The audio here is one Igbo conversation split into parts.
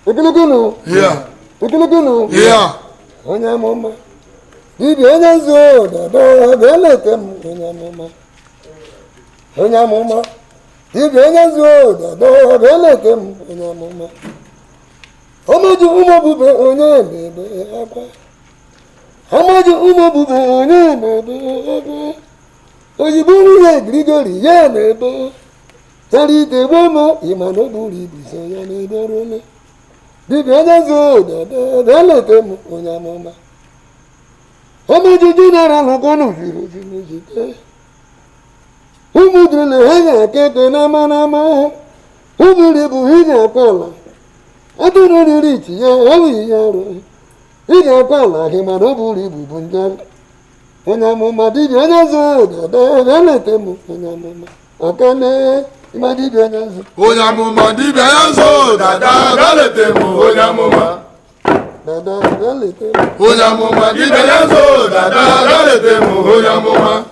Ekelekunu. Yeah. Ekelekunu. Yeah. Onye mama. Bibi onye zo dada belete mu onye mama. Onye mama. Bibi onye zo dada belete mu onye mama. Amaju umabube onye bebe akwa. Amaju umabube onye bebe akwa. Oyibo ye Grigori ye bebe. Tari te bomo imano buri biso ya nebe role. Bibi onye zo dada belete mu onye mama. Amaju general akono firo firo jite. Umudule hanya kete nama nama. Umule bu hanya kola. Adoro richi ya awi yaro. Hanya kola himano buri bubunjal. Onye mama bibi onye zo dada belete mu onye mama. Akane imadibi onye zo. Onye mama bibi onye zo dada belete mu onye mama. Dada belete mu. Onye mama bibi onye zo dada belete mu onye mama.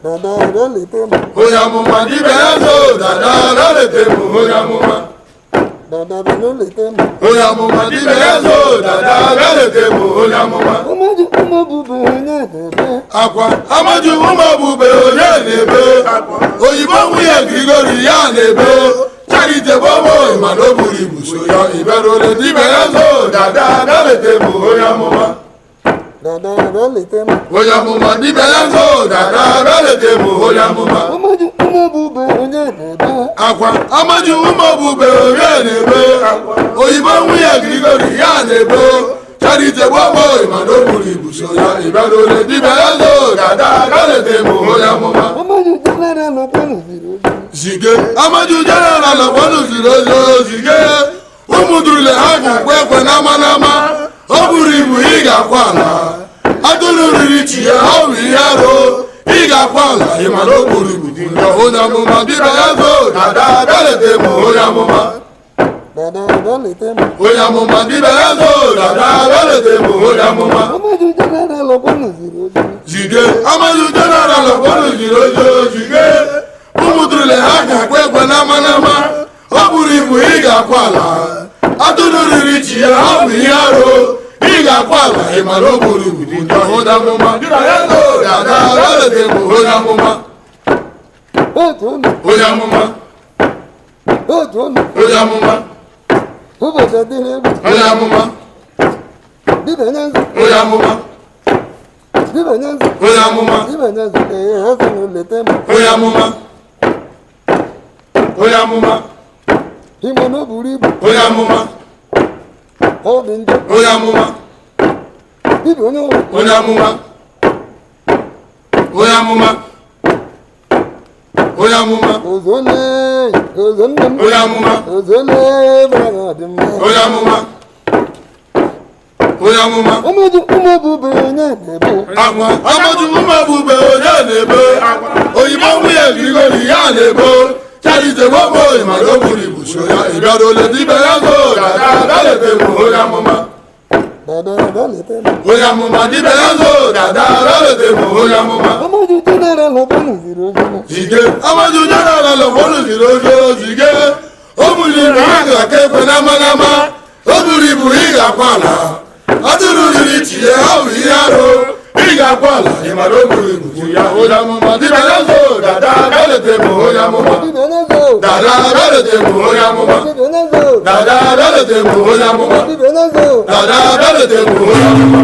Dada belete mu. Onye mama bibi onye zo dada belete mu onye mama. Dada belete mu. Onye mama bibi onye zo dada belete mu onye mama. Amaju umabube onye bebe. Akwa amaju umabube onye na-ebe. Oyibo nwunye Grigori ya na-ebe. Charite bobo imano buri buso ya iberole dibe ya zo dada belete mu onye mama. Dada belete mu. Onye mama dibe ya zo dada belete mu onye mama. Amaju umabube onye bebe. Akwa amaju umabube onye na-ebe. Oyibo nwunye Grigori ya na-ebe. Charite bobo imano buri buso ya iberole dibe ya zo dada belete mu onye mama. Amaju general akono firo firo. Zige amaju general akwanu zirozo zige umudurule hagu kwekwe nama nama oburu ibu iga kwala aduluriri chiye hawi yaro iga kwala imano oburu ibu dinga onya muma bibe yazo dada belete mu onya muma. Dada belete mu. Onya muma bibe yazo dada belete mu onya muma. Amaju general akono firo firo. Zige amaju general akwanu zirozo zige umudurule hagu kwekwe nama nama oburu ibu iga kwala aduluriri chiye hawi yaro iga kwala imano oburu ibu dinga onya muma bibe yazo dada belete mu onya muma. Onya muma. Onya muma. Onya muma. Bibi onye zo. Onya muma. Bibi onye zo. Onya muma. Bibi onye zo. Hasanu lete mu. Onya muma. Onya muma. Imano buri ibu. Onya muma. Obinjo. Onya muma. Bibi onye zo. Onya muma. Onya muma. Onya muma. Ozone. Ozone. Onya muma. Ozone. Bragadim. Onya muma. Onya muma. Amaju umabube onye bebe. Akwa amaju umabube onye na-ebe. Oyibo nwunye Grigori ya na-ebe. Charite bobo imano buri buso ya iberole dibe ya zo dada belete mu onya muma. Dada belete mu. Onya muma dibe ya zo dada belete mu onya muma. Amaju general akono firo firo. Zige amaju general lofonu zirozo zige omuli iga kekwe nama nama oburu ibu iga kwala aduluriri chiye hawi yaro iga kwala imano oburu ibu ya onya muma dibe ya zo dada belete mu onya muma. Bibi onye zo. Dada belete mu onya muma. Bibi onye zo. Dada belete mu onya muma. Bibi onye zo. Dada belete mu onya muma.